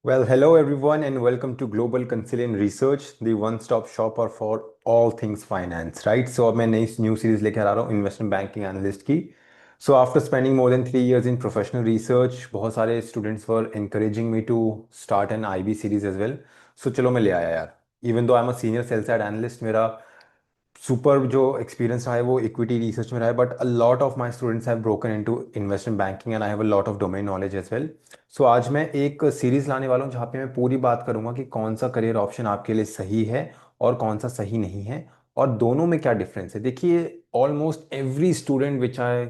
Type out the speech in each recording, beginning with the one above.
Well, hello everyone, and welcome to Global Concilian Research, the one-stop shopper for all things finance, right? So अब मैं नई new series लेकर आ रहा हूँ investment banking analyst की. So after spending more than 3 years in professional research, बहुत सारे students were encouraging me to start an IB series as well. So चलो मैं ले आया यार. Even though I'm a senior sell side analyst, मेरा super जो एक्सपीरियंस रहा है वो इक्विटी रिसर्च में रहा है, but a lot of my students have broken into investment banking and I have a lot of domain knowledge as well. So आज मैं एक सीरीज लाने वाला हूँ जहाँ पे मैं पूरी बात करूंगा कि कौन सा करियर ऑप्शन आपके लिए सही है और कौन सा सही नहीं है, और दोनों में क्या डिफरेंस है. देखिए, almost every student which I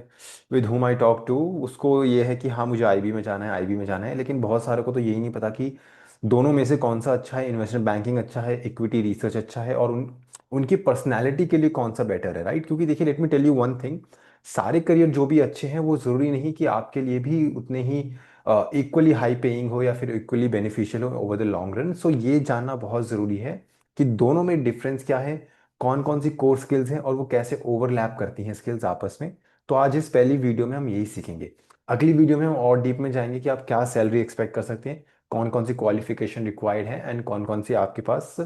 with whom I talk to, उसको ये है कि हाँ मुझे आईबी में जाना है, आईबी में जाना है, लेकिन बहुत सारे को तो यही नहीं पता कि दोनों में से कौन सा अच्छा है. इन्वेस्टमेंट बैंकिंग अच्छा है, इक्विटी रिसर्च अच्छा है, और उनकी पर्सनैलिटी के लिए कौन सा बेटर है, राइट? क्योंकि देखिए, let me tell you one thing. सारे करियर जो भी अच्छे हैं वो ज़रूरी नहीं कि आपके लिए भी उतने ही इक्वली हाई पेइंग हो या फिर इक्वली बेनिफिशियल हो ओवर द लॉन्ग रन. सो ये जानना बहुत ज़रूरी है कि दोनों में डिफरेंस क्या है, कौन कौन सी कोर स्किल्स हैं और वो कैसे ओवरलैप करती हैं स्किल्स आपस में. तो आज इस पहली वीडियो में हम यही सीखेंगे. अगली वीडियो में हम और डीप में जाएंगे कि आप क्या सैलरी एक्सपेक्ट कर सकते हैं, कौन कौन सी क्वालिफिकेशन रिक्वायर्ड है एंड कौन कौन सी आपके पास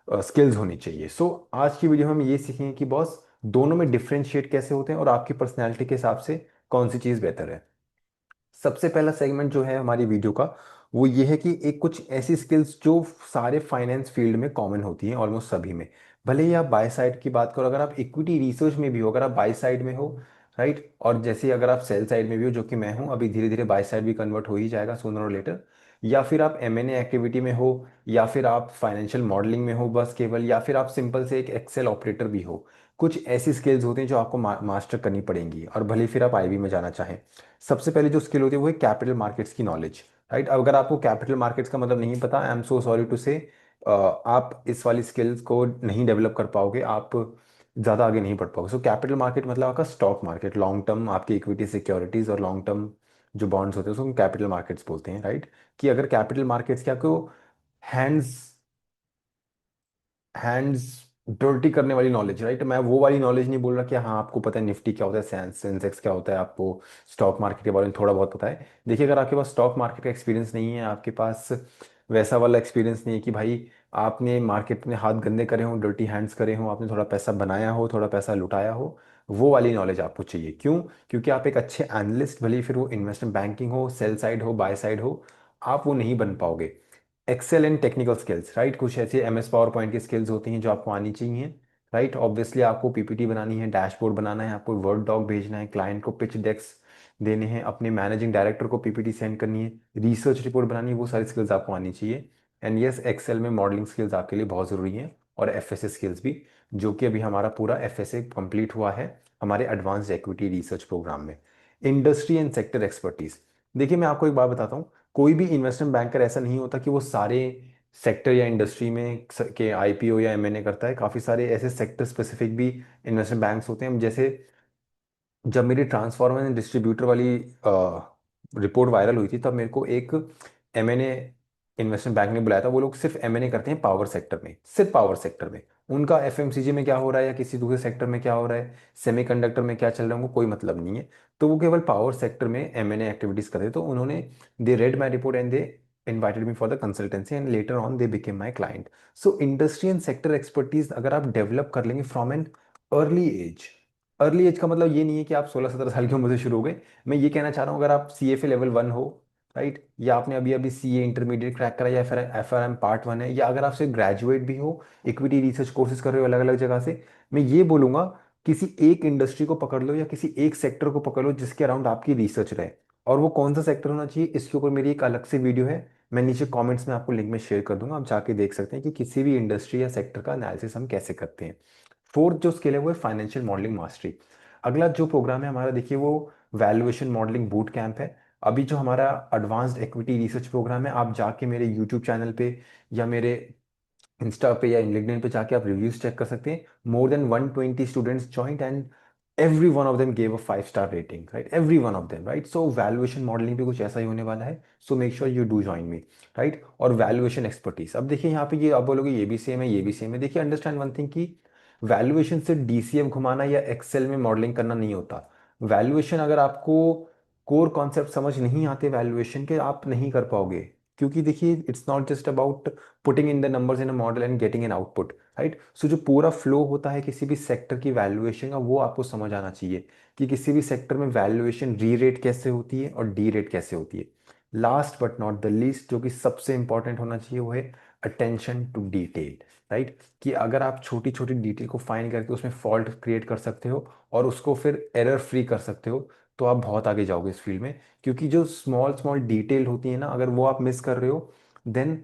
स्किल्स होनी चाहिए. सो आज की वीडियो में हम ये सीखेंगे कि बॉस दोनों में डिफरेंशिएट कैसे होते हैं और आपकी पर्सनैलिटी के हिसाब से कौन सी चीज़ बेहतर है. सबसे पहला सेगमेंट जो है हमारी वीडियो का, वो ये है कि एक कुछ ऐसी स्किल्स जो सारे फाइनेंस फील्ड में कॉमन होती हैं, ऑलमोस्ट सभी में. भले ही आप बाय साइड की बात करो, अगर आप इक्विटी रिसर्च में भी हो, अगर आप बाय साइड में हो, राइट, और जैसे अगर आप सेल साइड में भी हो, जो कि मैं हूं, अभी धीरे धीरे बाय साइड भी कन्वर्ट हो ही जाएगा सूनर और लेटर, या फिर आप एमएनए एक्टिविटी में हो, या फिर आप फाइनेंशियल मॉडलिंग में हो बस केवल, या फिर आप सिंपल से एक एक्सेल ऑपरेटर भी हो. कुछ ऐसी स्किल्स होती हैं जो आपको मास्टर करनी पड़ेंगी, और भले ही फिर आप आईबी में जाना चाहें. सबसे पहले जो स्किल होती है वो है कैपिटल मार्केट्स की नॉलेज, राइट. अगर आपको कैपिटल मार्केट्स का मतलब नहीं पता, I am so sorry to say, आप इस वाली स्किल्स को नहीं डेवलप कर पाओगे, आप ज़्यादा आगे नहीं बढ़ पाओगे. सो कैपिटल मार्केट मतलब आपका स्टॉक मार्केट, लॉन्ग टर्म आपकी इक्विटी सिक्योरिटीज और लॉन्ग टर्म जो बॉन्ड्स होते हैं उसको हम कैपिटल मार्केट्स बोलते हैं, राइट. कि अगर कैपिटल मार्केट्स क्या को हैंड्स हैंड्स डर्टी करने वाली नॉलेज, राइट. मैं वो वाली नॉलेज नहीं बोल रहा कि हाँ आपको पता है निफ्टी क्या होता है, सेंसेक्स क्या होता है, आपको स्टॉक मार्केट के बारे में थोड़ा बहुत पता है. देखिए, अगर आपके पास स्टॉक मार्केट का एक्सपीरियंस नहीं है, आपके पास वैसा वाला एक्सपीरियंस नहीं है कि भाई आपने मार्केट में हाथ गंदे करे हों, डर्टी हैंड्स करे हों, आपने थोड़ा पैसा बनाया हो, थोड़ा पैसा लुटाया हो, वो वाली नॉलेज आपको चाहिए. क्यों? क्योंकि आप एक अच्छे एनालिस्ट, भले ही फिर वो इन्वेस्टमेंट बैंकिंग हो, सेल साइड हो, बाय साइड हो, आप वो नहीं बन पाओगे. Excel and technical skills, right. कुछ ऐसे एमएस पावर पॉइंट की स्किल्स होती हैं जो आपको आनी चाहिए, राइट. ऑब्वियसली आपको पीपीटी बनानी है, डैशबोर्ड बनाना है, आपको वर्ड डॉक भेजना है, क्लाइंट को पिच डेक्स देने हैं, अपने मैनेजिंग डायरेक्टर को पीपीटी सेंड करनी है, रिसर्च रिपोर्ट बनानी है, वो सारी स्किल्स आपको आनी चाहिए. एंड यस, एक्सेल में मॉडलिंग स्किल्स आपके लिए बहुत ज़रूरी हैं, और एफएसए स्किल्स भी, जो कि अभी हमारा पूरा एफएसए कंप्लीट हुआ है हमारे एडवांस्ड इक्विटी रिसर्च प्रोग्राम में. Industry and sector expertise. देखिए, मैं आपको एक बात बताता हूँ. कोई भी इन्वेस्टमेंट बैंकर ऐसा नहीं होता कि वो सारे सेक्टर या इंडस्ट्री में के आईपीओ या एमएनए करता है. काफ़ी सारे ऐसे सेक्टर स्पेसिफिक भी इन्वेस्टमेंट बैंक्स होते हैं. जैसे जब मेरी ट्रांसफॉर्मर एंड डिस्ट्रीब्यूटर वाली रिपोर्ट वायरल हुई थी, तब मेरे को एक एमएनए इन्वेस्टमेंट बैंक ने बुलाया था. वो लोग सिर्फ एमएनए करते हैं पावर सेक्टर में, सिर्फ पावर सेक्टर में. उनका एफएमसीजी में क्या हो रहा है या किसी दूसरे सेक्टर में क्या हो रहा है, सेमीकंडक्टर में क्या चल रहा है, उनको कोई मतलब नहीं है. तो वो केवल पावर सेक्टर में एमएनए एक्टिविटीज कर रहे. तो उन्होंने they read my report and they invited me for the consultancy and later on they became my client. So industry and sector expertise अगर आप डेवलप कर लेंगे from an early age. Early age का मतलब ये नहीं है कि आप 16-17 साल की उम्र से शुरू हो गए. मैं ये कहना चाह रहा हूँ, अगर आप CFA लेवल 1 हो, राइट, या आपने अभी अभी CA इंटरमीडिएट क्रैक करा, या फिर FRM पार्ट 1 है, या अगर आप सिर्फ ग्रेजुएट भी हो, इक्विटी रिसर्च कोर्सेज कर रहे हो अलग अलग जगह से, मैं ये बोलूंगा किसी एक इंडस्ट्री को पकड़ लो या किसी एक सेक्टर को पकड़ लो जिसके अराउंड आपकी रिसर्च रहे. और वो कौन सा सेक्टर होना चाहिए, इसके ऊपर मेरी एक अलग से वीडियो है. मैं नीचे कमेंट्स में आपको लिंक में शेयर कर दूंगा, आप जाके देख सकते हैं कि किसी भी इंडस्ट्री या सेक्टर का एनालिसिस हम कैसे करते हैं. फोर्थ जो स्किल है वो है फाइनेंशियल मॉडलिंग मास्टरी. अगला जो प्रोग्राम है हमारा, देखिए, वो वैल्यूएशन मॉडलिंग बूट कैंप है. अभी जो हमारा एडवांस्ड इक्विटी रिसर्च प्रोग्राम है, आप जाके मेरे यूट्यूब चैनल पे या मेरे इंस्टा पे या लिंक्डइन पे जाके आप रिव्यूज चेक कर सकते हैं. More than 120 students joint and every one of them gave a 5 star rating, right. Every one of them, right. So valuation modelling भी कुछ ऐसा ही होने वाला है. सो make sure you do join me, right. और वैल्यूएशन एक्सपर्टीज, अब देखिए यहाँ पे, ये आप बोलोगे ये भी सेम है, ये भी सेम है. देखिए, अंडरस्टैंड वन थिंग कि वैल्यूएशन से डीसीएफ घुमाना या एक्सेल में मॉडलिंग करना नहीं होता. वैल्यूएशन, अगर आपको कोर कॉन्सेप्ट समझ नहीं आते वैल्यूएशन के, आप नहीं कर पाओगे. क्योंकि देखिए it's not just about putting in the numbers in a model and getting an output, right. So जो पूरा फ्लो होता है किसी भी सेक्टर की वैल्यूएशन का, वो आपको समझ आना चाहिए कि किसी भी सेक्टर में वैल्यूएशन री रेट कैसे होती है और डी रेट कैसे होती है। Last but not the least, जो कि सबसे इंपॉर्टेंट होना चाहिए, वो है अटेंशन टू डिटेल, राइट। कि अगर आप छोटी छोटी डिटेल को फाइंड करके उसमें फॉल्ट क्रिएट कर सकते हो और उसको फिर एरर फ्री कर सकते हो, तो आप बहुत आगे जाओगे इस फील्ड में। क्योंकि जो स्मॉल स्मॉल डिटेल होती है ना, अगर वो आप मिस कर रहे हो, देन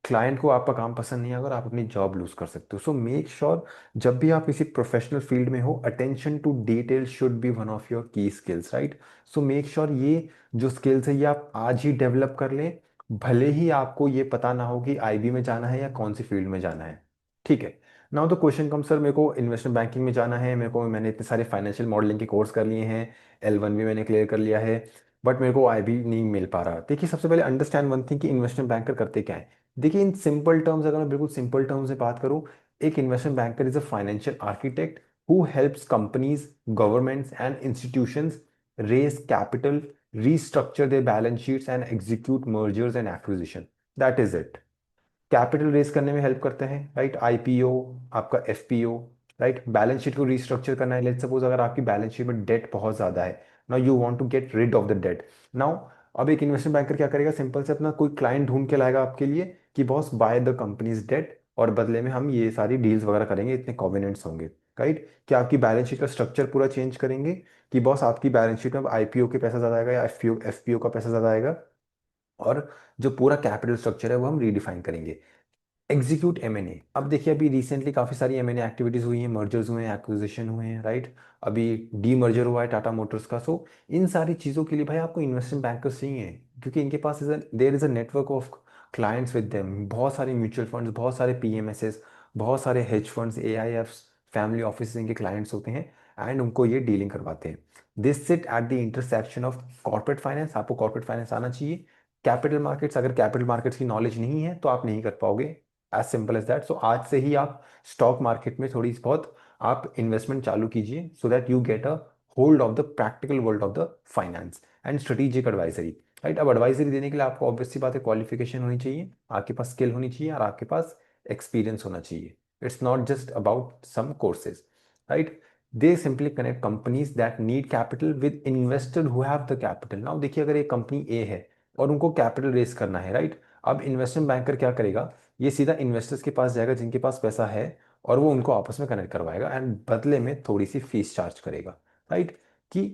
क्लाइंट को आपका काम पसंद नहीं आएगा और आप अपनी जॉब लूज कर सकते हो। सो मेक श्योर जब भी आप किसी प्रोफेशनल फील्ड में हो, attention to detail should be one of your key skills, right. So make sure ये जो स्किल्स है ये आप आज ही डेवलप कर लें, भले ही आपको ये पता ना हो कि आईबी में जाना है या कौन सी फील्ड में जाना है। ठीक है। नाउ तो क्वेश्चन कम, सर मेरे को इन्वेस्टमेंट बैंकिंग में जाना है, मेरे को, मैंने इतने सारे फाइनेंशियल मॉडलिंग के कोर्स कर लिए हैं, L1 भी मैंने क्लियर कर लिया है, बट मेरे को आईबी नहीं मिल पा रहा। देखिए सबसे पहले अंडरस्टैंड वन थिंग कि इन्वेस्टमेंट बैंकर करते क्या है। देखिए इन सिंपल टर्म्स, अगर मैं बिल्कुल सिंपल टर्म्स में बात करूं, एक investment banker is a financial architect who helps companies, governments and institutions raise capital, restructure their balance sheets and execute mergers and acquisition. That is it. Capital race करने में help करते हैं, right. IPO, आपका FPO, right. Balance sheet को restructure करना है। Let's suppose अगर आपकी बैलेंस शीट में डेट बहुत ज्यादा है, now you want to get rid of the debt. Now अब एक इन्वेस्टमेंट बैंकर क्या करेगा, सिंपल से अपना कोई क्लाइंट ढूंढ के लाएगा आपके लिए कि बॉस बाय द कंपनीज डेट, और बदले में हम ये सारी डील्स वगैरह करेंगे, इतने कॉवेनेंट्स होंगे, राइट। कि आपकी बैलेंस शीट का स्ट्रक्चर पूरा चेंज करेंगे कि बॉस आपकी बैलेंस शीट में अब आईपीओ के पैसा ज्यादा आएगा या एफपीओ एफपीओ का पैसा ज्यादा आएगा, और जो पूरा कैपिटल स्ट्रक्चर है वो हम रीडिफाइन करेंगे। एग्जीक्यूट एमएनए, अब देखिए अभी रिसेंटली काफी सारी एमएनए एक्टिविटीज हुई हैं, मर्जर्स हुए हैं, एक्विजिशन हुए हैं, राइट। अभी डी मर्जर हुआ है टाटा मोटर्स का। सो इन सारी चीजों के लिए भाई आपको इन्वेस्टमेंट बैंकर्स चाहिए, क्योंकि इनके पास there is a network of clients with them. बहुत सारे म्यूचुअल फंड्स, बहुत सारे पीएमएसएस, बहुत सारे hedge funds, AIFs, family office इनके क्लाइंट्स होते हैं, एंड उनको ये डीलिंग करवाते हैं। This sit at the intersection of corporate finance, आपको कॉर्पोरेट फाइनेंस आना चाहिए। कैपिटल मार्केट्स, अगर कैपिटल मार्केट्स की नॉलेज नहीं है तो आप नहीं कर पाओगे, as simple as that. So आज से ही आप स्टॉक मार्केट में थोड़ी बहुत आप इन्वेस्टमेंट चालू कीजिए, so that you get a hold of the practical world of the finance and strategic advisory, right. अब एडवाइजरी देने के लिए आपको ऑब्वियसली बात है क्वालिफिकेशन होनी चाहिए, आपके पास स्किल होनी चाहिए और आपके पास एक्सपीरियंस होना चाहिए। It's not just about some courses, right. They simply connect companies that need capital with investor who have the capital. Now देखिए अगर एक कंपनी ए है और उनको कैपिटल रेस करना है, राइट। अब इन्वेस्टमेंट बैंकर क्या करेगा, ये सीधा इन्वेस्टर्स के पास जाएगा जिनके पास पैसा है, और वो उनको आपस में कनेक्ट करवाएगा एंड बदले में थोड़ी सी फीस चार्ज करेगा, राइट। कि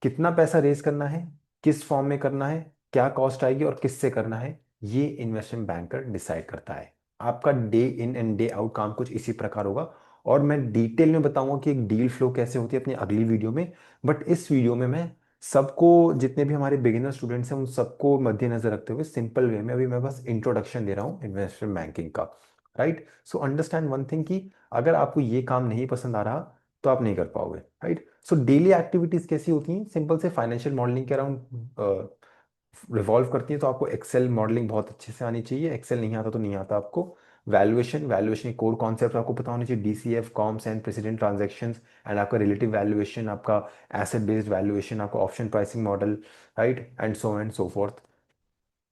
कितना पैसा रेज करना है, किस फॉर्म में करना है, क्या कॉस्ट आएगी और किससे करना है, ये इन्वेस्टमेंट बैंकर डिसाइड करता है। आपका day in and day out काम कुछ इसी प्रकार होगा, और मैं डिटेल में बताऊंगा कि एक डील फ्लो कैसे होती है अपनी अगली वीडियो में। बट इस वीडियो में मैं सबको, जितने भी हमारे बिगिनर स्टूडेंट्स हैं उन सबको मद्देनजर रखते हुए सिंपल वे में अभी मैं बस इंट्रोडक्शन दे रहा हूँ इन्वेस्टमेंट बैंकिंग का, right. So understand one thing कि अगर आपको ये काम नहीं पसंद आ रहा तो आप नहीं कर पाओगे, राइट। सो डेली एक्टिविटीज कैसी होती हैं, सिंपल से फाइनेंशियल मॉडलिंग के अराउंड रिवॉल्व करती है। तो आपको एक्सेल मॉडलिंग बहुत अच्छे से आनी चाहिए, एक्सेल नहीं आता तो नहीं आता आपको। वैल्यूएशन, वैल्यूएशन के कोर कॉन्सेप्ट आपको पता होने चाहिए, DCF, comps and precedent transactions, and आपका रिलेटिव वैल्यूएशन, आपका एसेट बेस्ड वैल्यूएशन, आपका option pricing model, right, and so forth.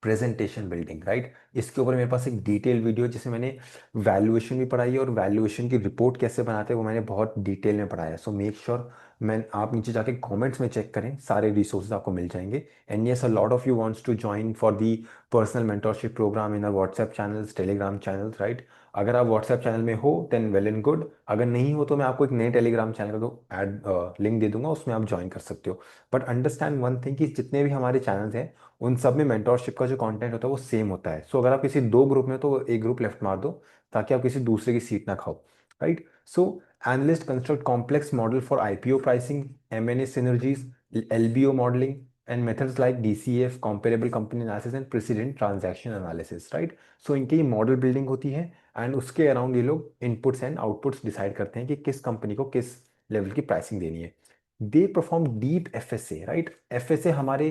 Presentation building, right. इसके ऊपर मेरे पास एक डिटेल वीडियो है जिसमें मैंने वैल्यूएशन भी पढ़ाई है और वैल्यूएशन की रिपोर्ट कैसे बनाते हैं वो मैंने बहुत डिटेल में पढ़ाया है। सो मेक श्योर, मैं आप नीचे जाके कमेंट्स में चेक करें, सारे रिसोर्सेज आपको मिल जाएंगे। And yes, a lot of you wants to join for the personal mentorship program in our WhatsApp channels, Telegram channels, right. अगर आप व्हाट्सएप चैनल में हो देन वेल एंड गुड, अगर नहीं हो तो मैं आपको एक नए टेलीग्राम चैनल का तो ऐड लिंक दे दूंगा, उसमें आप ज्वाइन कर सकते हो। बट अंडरस्टैंड वन थिंग कि जितने भी हमारे चैनल्स हैं उन सब में मेंटोरशिप का जो कंटेंट होता है वो सेम होता है। सो अगर आप किसी दो ग्रुप में हो तो एक ग्रुप लेफ्ट मार दो, ताकि आप किसी दूसरे की सीट ना खाओ, right. So analyst construct complex model for IPO pricing, MNA synergies, LBO modeling and methods like DCF, comparable company analysis and precedent transaction analysis, right. So इनकी ये मॉडल बिल्डिंग होती है एंड उसके अराउंड ये लोग inputs and outputs decide करते हैं कि किस कंपनी को किस लेवल की प्राइसिंग देनी है। They perform deep FSA, right. FSA हमारे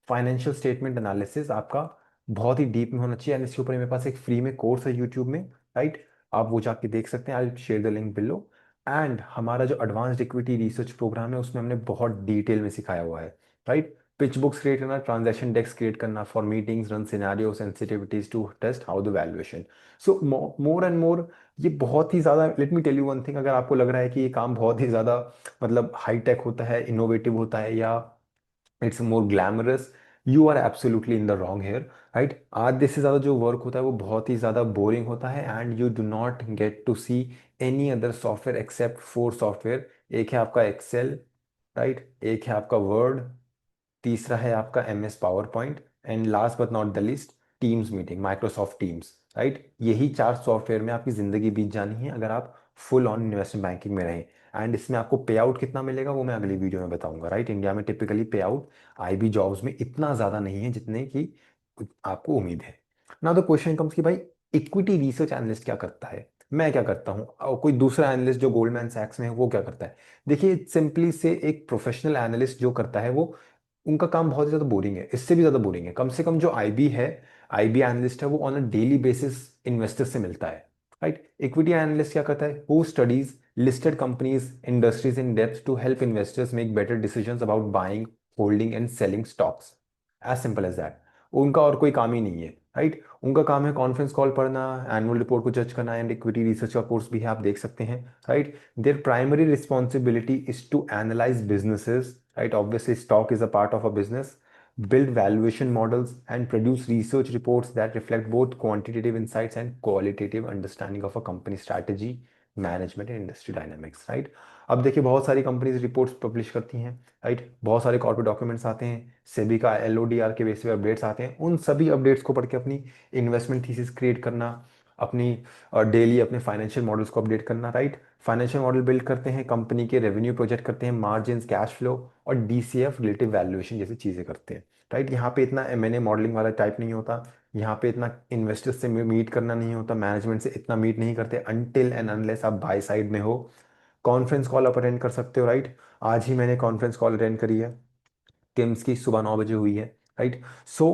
फाइनेंशियल स्टेटमेंट एनालिसिस आपका बहुत ही डीप में होना चाहिए, एंड इसके ऊपर मेरे पास एक फ्री में कोर्स है यूट्यूब में, राइट। आप वो जाके देख सकते हैं, I share the link below. And हमारा जो एडवांस्ड इक्विटी रिसर्च प्रोग्राम है उसमें हमने बहुत डिटेल में सिखाया हुआ है, राइट। पिच बुक्स क्रिएट करना, ट्रांजैक्शन डेस्क क्रिएट करना for meetings, run scenario sensitivities to test how the valuation. So more and more, ये बहुत ही ज़्यादा, let me tell you one thing, अगर आपको लग रहा है कि ये काम बहुत ही ज़्यादा मतलब हाई टेक होता है, इनोवेटिव होता है, या it's more glamorous, you are absolutely in the wrong here, right. आधे से ज़्यादा जो वर्क होता है वो बहुत ही ज़्यादा बोरिंग होता है, and you do not get to see any other software except four software. एक है आपका एक्सेल, राइट, एक है आपका वर्ड, तीसरा है आपका M S PowerPoint, and last but not the list Teams meeting, Microsoft Teams, right. यही चार सॉफ्टवेयर में आपकी जिंदगी बीत जानी है अगर आप फुल ऑन इन्वेस्टमेंट बैंकिंग में रहें। एंड इसमें आपको पे आउट कितना मिलेगा वो मैं अगली वीडियो में बताऊंगा, राइट। इंडिया में टिपिकली पे आउट आईबी जॉब्स में इतना ज़्यादा नहीं है जितने की आपको उम्मीद है। ना तो क्वेश्चन कम्स कि भाई इक्विटी रिसर्च एनालिस्ट क्या करता है, मैं क्या करता हूँ, और कोई दूसरा एनालिस्ट जो गोल्डमैन सैक्स में है वो क्या करता है। देखिए सिंपली से एक प्रोफेशनल एनालिस्ट जो करता है वो, उनका काम बहुत ही ज्यादा बोरिंग है, इससे भी ज्यादा बोरिंग है। कम से कम जो आईबी है, आईबी एनालिस्ट है, वो on a daily basis investor से मिलता है, राइट। इक्विटी एनालिस्ट क्या करता है, वो studies listed companies industries in depth to help investors make better decisions about buying, holding and selling stocks, as simple as that. उनका और कोई काम ही नहीं है, राइट। उनका काम है कॉन्फ्रेंस कॉल पढ़ना, एनुअल रिपोर्ट को जज करना, एंड इक्विटी रिसर्च का कोर्स भी है, आप देख सकते हैं, right. Their primary responsibility is to analyze businesses, right? Obviously, stock is a part of a business, build valuation models, and produce research reports that reflect both quantitative insights and qualitative understanding of a company strategy, management, and industry dynamics, right? अब देखिए बहुत सारी companies reports publish करती हैं, right. बहुत सारे corporate documents आते हैं, सेबी का एलओडीआर के बेस पे अपडेट्स आते हैं, उन सभी अपडेट्स को पढ़ के अपनी इन्वेस्टमेंट थीसिस क्रिएट करना, अपनी डेली अपने फाइनेंशियल मॉडल्स को अपडेट करना, राइट। फाइनेंशियल मॉडल बिल्ड करते हैं, कंपनी के रेवेन्यू प्रोजेक्ट करते हैं, मार्जिन, कैश फ्लो और डीसीएफ रिलेटिव वैल्यूएशन जैसी चीज़ें करते हैं, राइट। यहाँ पे इतना एमएनए मॉडलिंग वाला टाइप नहीं होता, यहाँ पे इतना इन्वेस्टर्स से मीट करना नहीं होता, मैनेजमेंट से इतना मीट नहीं करते अनटिल एंड अनलेस आप बाय साइड में हो। कॉन्फ्रेंस कॉल आप अटेंड कर सकते हो, राइट। आज ही मैंने कॉन्फ्रेंस कॉल अटेंड करी है, किम्स की, सुबह 9 बजे हुई है, राइट। सो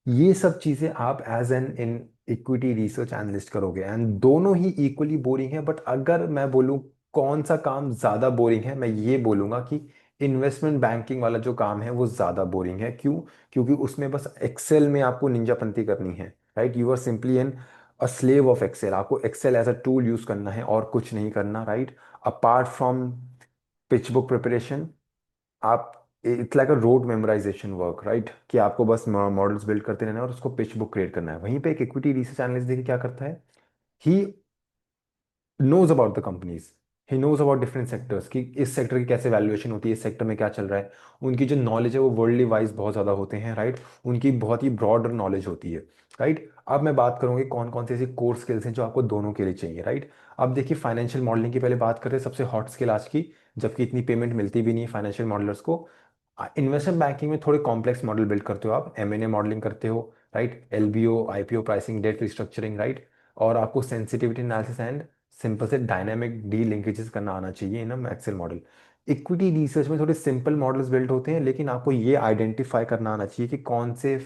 ये सब चीजें आप as an in equity research analyst करोगे, एंड दोनों ही इक्वली बोरिंग है। बट अगर मैं बोलूं कौन सा काम ज्यादा बोरिंग है, मैं ये बोलूंगा कि इन्वेस्टमेंट बैंकिंग वाला जो काम है वो ज्यादा बोरिंग है। क्यों? क्योंकि उसमें बस एक्सेल में आपको निंजापंती करनी है, right. You are simply an a slave of Excel, आपको Excel as a tool use करना है और कुछ नहीं करना, right. Apart from pitch book preparation, आप, it's like a rote memorization work, right, कि आपको बस मॉडल्स बिल्ड करते रहना है और उसको पिच बुक क्रिएट करना है। वहीं पे एक इक्विटी रिसर्च एनालिस्ट देखिए क्या करता है, ही knows about the companies, he knows about different sectors, कि इस सेक्टर की कैसे वैल्यूएशन होती है, इस सेक्टर में क्या चल रहा है। उनकी जो नॉलेज है वो वर्ल्डली वाइज बहुत ज़्यादा होते हैं, राइट। उनकी बहुत ही ब्रॉडर नॉलेज होती है, राइट। अब मैं बात करूंगी कौन कौन सी ऐसी कोर स्किल्स हैं जो आपको दोनों के लिए चाहिए, राइट। अब देखिए फाइनेंशियल मॉडलिंग की पहले बात करें, सबसे हॉट स्किल आज की, जबकि इतनी पेमेंट मिलती भी नहीं है फाइनेंशियल मॉडलर्स को। इन्वेस्टमेंट बैंकिंग में थोड़े कॉम्प्लेक्स मॉडल बिल्ड करते हो, आप एमएनए मॉडलिंग करते हो, right, LBO, IPO pricing, debt restructuring, right. और आपको सेंसिटिविटी एनालिसिस एंड सिंपल से डायनामिक डी लिंकेजेस करना आना चाहिए ना एक्सेल मॉडल। इक्विटी रिसर्च में थोड़े सिंपल मॉडल्स बिल्ड होते हैं, लेकिन आपको ये आइडेंटिफाई करना आना चाहिए कि कौन से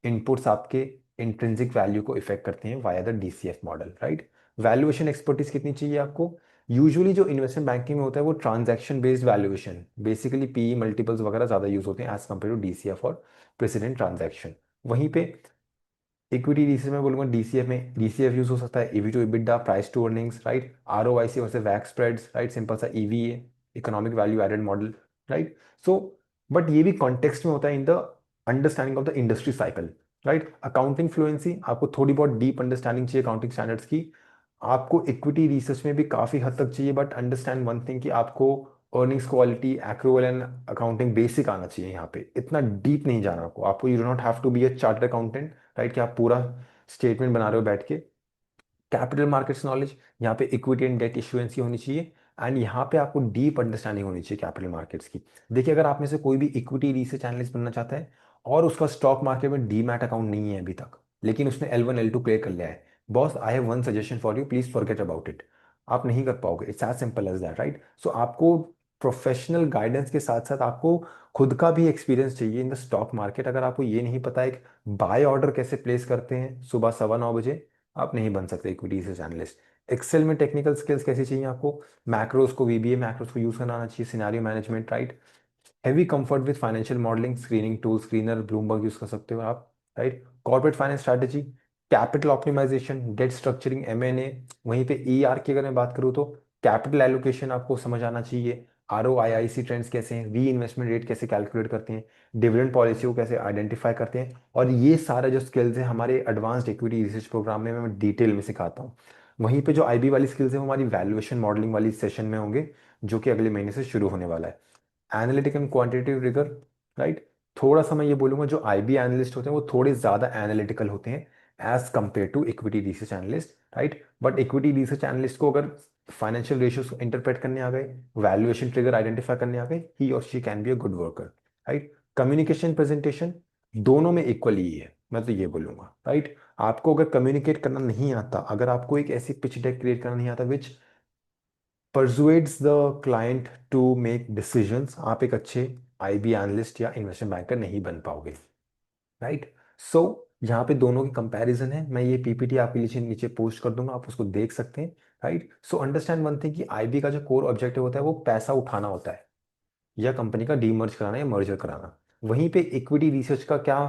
इनपुट्स आपके इंट्रिंसिक वैल्यू को इफेक्ट करते हैं via the DCF model, right. Valuation expertise कितनी चाहिए आपको? यूजुअली जो इन्वेस्टमेंट बैंकिंग में होता है वो transaction based valuation, basically PE multiples वगैरह ज्यादा यूज होते हैं एज कम्पेयर टू डीसीएफ और प्रेसिडेंट ट्रांजैक्शन। वहीं पे इक्विटी रिसर्च में बोलूंगा डीसीएफ में, डीसीएफ यूज हो सकता है EV to EBITDA, price to earnings, right, ROIC versus वैक स्प्रेड्स, राइट, सिंपल सा EVA, economic value added model, right. So but ये भी कॉन्टेक्स्ट में होता है in the understanding of the industry cycle, right. Accounting fluency, आपको थोड़ी बहुत डीप अंडरस्टैंडिंग चाहिए अकाउंटिंग स्टैंडर्ड्स की। आपको इक्विटी रिसर्च में भी काफी हद तक चाहिए, बट अंडरस्टैंड वन थिंग कि आपको earnings quality, accrual and accounting basic आना चाहिए। यहाँ पे इतना डीप नहीं जाना आपको, you do not have to be a chartered accountant, right, कि आप पूरा स्टेटमेंट बना रहे हो बैठ के। कैपिटल मार्केट्स नॉलेज, यहाँ पे इक्विटी एंड डेट इश्यूएंस की होनी चाहिए, एंड यहाँ पे आपको डीप अंडरस्टैंडिंग होनी चाहिए कैपिटल मार्केट्स की। देखिए अगर आप में से कोई भी इक्विटी रिसर्च एनालिस्ट बनना चाहता है और उसका स्टॉक मार्केट में डीमैट अकाउंट नहीं है अभी तक, लेकिन उसने L1 L2 क्लियर कर लिया है, boss I have one suggestion for you, please forget about it. आप नहीं कर पाओगे, it's as simple as that, right. So आपको प्रोफेशनल गाइडेंस के साथ साथ आपको खुद का भी एक्सपीरियंस चाहिए इन द स्टॉक मार्केट। अगर आपको ये नहीं पता है बाय ऑर्डर कैसे प्लेस करते हैं सुबह 9:15 बजे, आप नहीं बन सकते इक्विटी रिसर्च एनालिस्ट। एक्सेल में टेक्निकल स्किल्स कैसी चाहिए आपको? मैक्रोस को, वीबीए मैक्रोस को यूज करना आना चाहिए, scenario management, right, heavy comfort with financial modeling, screening tool, screener Bloomberg use कर सकते हो आप, राइट। Corporate finance strategy, capital optimization, debt structuring, M and A. वहीं पे ईआर की अगर मैं बात करूँ तो कैपिटल एलोकेशन आपको समझ आना चाहिए, आरओआईआईसी ट्रेंड्स कैसे हैं, री इन्वेस्टमेंट रेट कैसे कैलकुलेट करते हैं, डिविडेंड पॉलिसी को कैसे आइडेंटिफाई करते हैं। और ये सारे जो स्किल्स हैं हमारे एडवांस्ड इक्विटी रिसर्च प्रोग्राम में मैं डिटेल में सिखाता हूँ। वहीं पे जो आईबी वाली स्किल्स है वो हमारी वैल्यूएशन मॉडलिंग वाली सेशन में होंगे, जो कि अगले महीने से शुरू होने वाला है। Analytic and quantitative rigor, right. थोड़ा सा मैं ये बोलूंगा जो आईबी एनालिस्ट होते हैं वो थोड़े ज्यादा एनालिटिकल होते हैं as compare to equity research analyst, right. But equity research analyst को अगर फाइनेंशियल रेशियोज को इंटरप्रेट करने आ गए, वैल्यूएशन ट्रिगर आइडेंटिफाई करने आ गए, ही और she can be a good worker, right. Communication presentation दोनों में इक्वली ही है, मैं तो ये बोलूंगा, राइट। आपको अगर कम्युनिकेट करना नहीं आता, अगर आपको एक ऐसी पिच डेक क्रिएट करना नहीं आता विच persuades the client to make decisions, आप एक अच्छे आईबी एनालिस्ट या इन्वेस्टमेंट बैंकर नहीं बन पाओगे, राइट। सो यहाँ पे दोनों की कंपैरिजन है, मैं ये पीपीटी आपके नीचे नीचे पोस्ट कर दूंगा, आप उसको देख सकते हैं, right. So understand one thing कि आईबी का जो कोर ऑब्जेक्टिव होता है वो पैसा उठाना होता है, या कंपनी का डीमर्ज कराना या मर्जर कराना। वहीं पे इक्विटी रिसर्च का क्या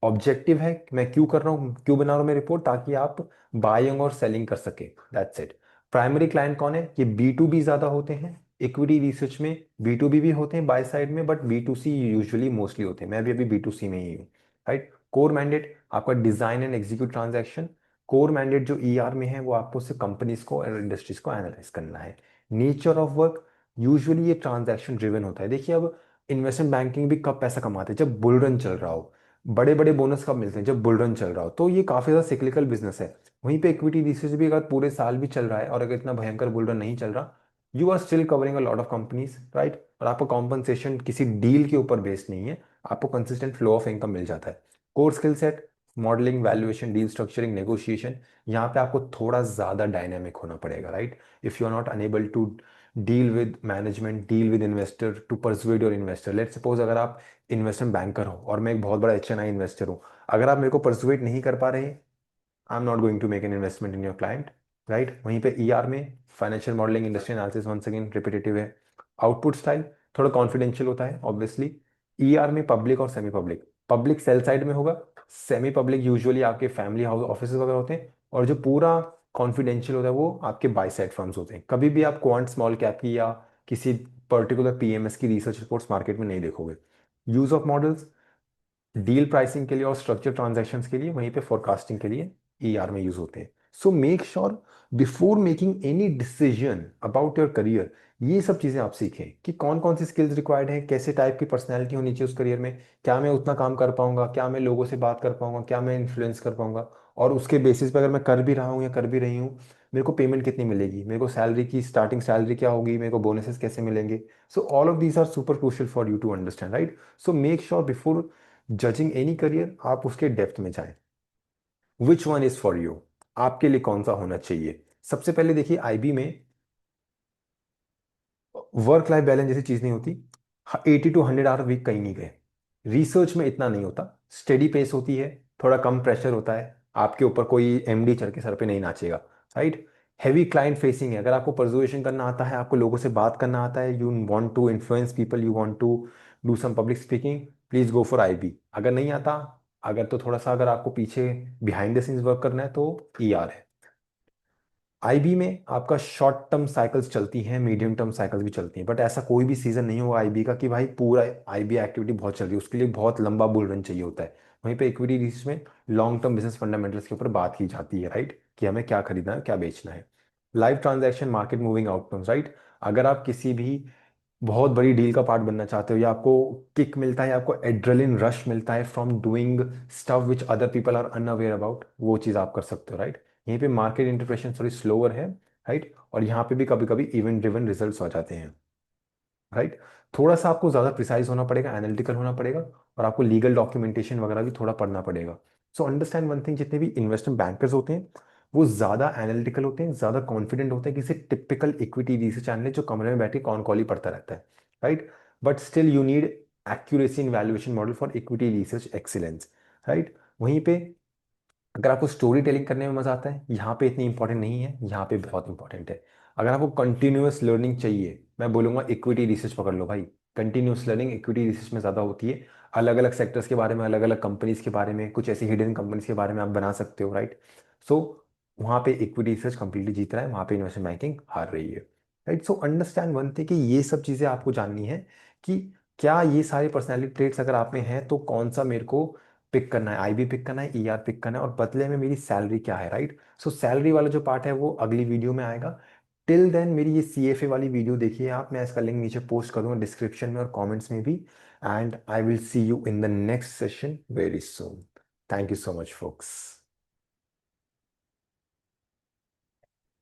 ऑब्जेक्टिव है, मैं क्यों कर रहा हूँ, क्यों बना रहा हूँ मैं रिपोर्ट, ताकि आप बाइंग और सेलिंग कर सके, दैट्स इट। प्राइमरी क्लाइंट कौन है, ये बी टू बी ज्यादा होते हैं इक्विटी रिसर्च में, बी टू बी भी होते हैं बाय साइड में, but B to C usually mostly होते हैं, मैं भी अभी बी टू सी में ही हूँ, राइट। कोर मैंडेट आपका design and execute transaction. Core mandate जो ईआर में है वो आपको सिर्फ कंपनीज को और इंडस्ट्रीज को एनालाइज करना है। नेचर ऑफ वर्क, यूजुअली ये ट्रांजैक्शन ड्रिवन होता है। देखिए अब इन्वेस्टमेंट बैंकिंग भी कब पैसा कमाते हैं, जब बुल रन चल रहा हो। बड़े बड़े बोनस कब मिलते हैं, जब बुल रन चल रहा हो, तो ये काफी ज्यादा सिक्लिकल बिजनेस है। वहीं पे इक्विटी रिसर्च भी अगर पूरे साल भी चल रहा है और अगर इतना भयंकर बुल रन नहीं चल रहा, you are still covering a lot of companies, right. और आपका कॉम्पनसेशन किसी डील के ऊपर बेस्ड नहीं है, आपको कंसिस्टेंट फ्लो ऑफ इनकम मिल जाता है। Core skill set, modeling, valuation, deal structuring, negotiation, यहाँ पे आपको थोड़ा ज्यादा डायनामिक होना पड़ेगा, right. If you are not unable to deal with management, deal with investor to persuade your investor, let suppose अगर आप इन्वेस्टमेंट बैंकर हो और मैं एक बहुत बड़ा एचएनआई इन्वेस्टर हूँ, अगर आप मेरे को परसुएड नहीं कर पा रहे, I am not going to make an investment in your client, right. वहीं पे ईआर में financial modeling, industry analysis once again repetitive है। आउटपुट स्टाइल थोड़ा कॉन्फिडेंशियल होता है ऑब्वियसली। ईआर में पब्लिक और semi public, public sell side में होगा, सेमी पब्लिक यूजुअली आपके फैमिली हाउस ऑफिस वगैरह होते हैं, और जो पूरा कॉन्फिडेंशियल होता है वो आपके बाय साइड फर्म्स होते हैं। कभी भी आप क्वांट स्मॉल कैप की या किसी पर्टिकुलर पीएमएस की रिसर्च रिपोर्ट्स मार्केट में नहीं देखोगे। Use of models, deal pricing के लिए और स्ट्रक्चर ट्रांजैक्शंस के लिए, वहीं पे फोरकास्टिंग के लिए ईआर में यूज होते हैं। सो make sure before making any decision about your career, ये सब चीजें आप सीखें कि कौन कौन सी स्किल्स रिक्वायर्ड है, कैसे टाइप की पर्सनैलिटी होनी चाहिए उस करियर में, क्या मैं उतना काम कर पाऊंगा, क्या मैं लोगों से बात कर पाऊंगा, क्या मैं इन्फ्लुएंस कर पाऊंगा, और उसके बेसिस पे अगर मैं कर भी रहा हूँ या कर भी रही हूँ, मेरे को पेमेंट कितनी मिलेगी, मेरे को सैलरी की स्टार्टिंग सैलरी क्या होगी, मेरे को बोनसेस कैसे मिलेंगे। So all of these are super crucial for you to understand, right. So make sure before judging any career आप उसके डेप्थ में जाएं। Which one is for you, आपके लिए कौन सा होना चाहिए। सबसे पहले देखिए आईबी में वर्क लाइफ बैलेंस जैसी चीज नहीं होती, 80 to 100 आवर वीक कहीं नहीं गए। रिसर्च में इतना नहीं होता, स्टेडी पेस होती है, थोड़ा कम प्रेशर होता है, आपके ऊपर कोई एमडी चढ़ के सर पे नहीं नाचेगा, राइट। हैवी क्लाइंट फेसिंग है, अगर आपको परसुएशन करना आता है, आपको लोगों से बात करना आता है, you want to influence people, you want to do some public speaking, please go for IB. अगर नहीं आता, अगर तो थोड़ा सा अगर आपको पीछे बिहाइंड द सीन्स वर्क करना है तो ईआर है। आईबी में आपका शॉर्ट टर्म साइकिल्स चलती हैं, मीडियम टर्म साइकिल्स भी चलती हैं, बट ऐसा कोई भी सीजन नहीं होगा आईबी का कि भाई पूरा आईबी एक्टिविटी बहुत चल रही है, उसके लिए बहुत लंबा बुल रन चाहिए होता है। वहीं पे इक्विटी रिसर्च में लॉन्ग टर्म बिजनेस फंडामेंटल्स के ऊपर बात की जाती है, राइट, कि हमें क्या खरीदना है क्या बेचना है। Live transaction, market moving outcomes, right. अगर आप किसी भी बहुत बड़ी डील का पार्ट बनना चाहते हो, या आपको किक मिलता है, आपको एड्रेलिन रश मिलता है from doing stuff which other people are unaware about, वो चीज़ आप कर सकते हो, राइट। यहीं पे मार्केट इंटरप्रेशन थोड़ी स्लोअर है, राइट, और यहाँ पे भी कभी कभी इवेंट ड्रिवन रिजल्ट्स हो जाते हैं, राइट। थोड़ा सा आपको ज़्यादा प्रिसाइज होना पड़ेगा, एनालिटिकल होना पड़ेगा, और आपको लीगल डॉक्यूमेंटेशन वगैरह भी थोड़ा पढ़ना पड़ेगा। सो अंडरस्टैंड वन थिंग, जितने भी इन्वेस्टमेंट बैंकर्स होते हैं वो ज़्यादा एनालिटिकल होते हैं, ज़्यादा कॉन्फिडेंट होते हैं किसी टिपिकल इक्विटी रिसर्च एनालिस्ट जो कमरे में बैठ के कॉन कॉल ही पढ़ता रहता है, right. But still you need accuracy in valuation model for equity research excellence, right. वहीं पे अगर आपको स्टोरी टेलिंग करने में मजा आता है, यहाँ पे इतनी इंपॉर्टेंट नहीं है, यहाँ पे बहुत इंपॉर्टेंट है। अगर आपको कंटिन्यूअस लर्निंग चाहिए, मैं बोलूंगा इक्विटी रिसर्च पकड़ लो भाई। कंटिन्यूस लर्निंग इक्विटी रिसर्च में ज़्यादा होती है। अलग अलग सेक्टर्स के बारे में, अलग अलग कंपनीज के बारे में, कुछ ऐसी हिडन कंपनीज के बारे में आप बना सकते हो, राइट। सो वहाँ पे इक्विटी रिसर्च कंप्लीटली जीत रहा है, वहाँ पे इन्वेस्टमेंट बैंकिंग हार रही है, right. So understand one thing कि ये सब चीज़ें आपको जाननी है कि क्या ये सारे पर्सनैलिटी ट्रेट्स अगर आप में हैं तो कौन सा मेरे को पिक करना है, IB पिक करना है, ER पिक करना है, और बदले में मेरी सैलरी क्या है, राइट। सो सैलरी वाला जो पार्ट है वो अगली वीडियो में आएगा। टिल देन मेरी ये CFA वाली वीडियो देखिए आप, मैं इसका लिंक नीचे पोस्ट करूँगा डिस्क्रिप्शन में और कमेंट्स में भी। And I will see you in the next session very soon. Thank you so much focus.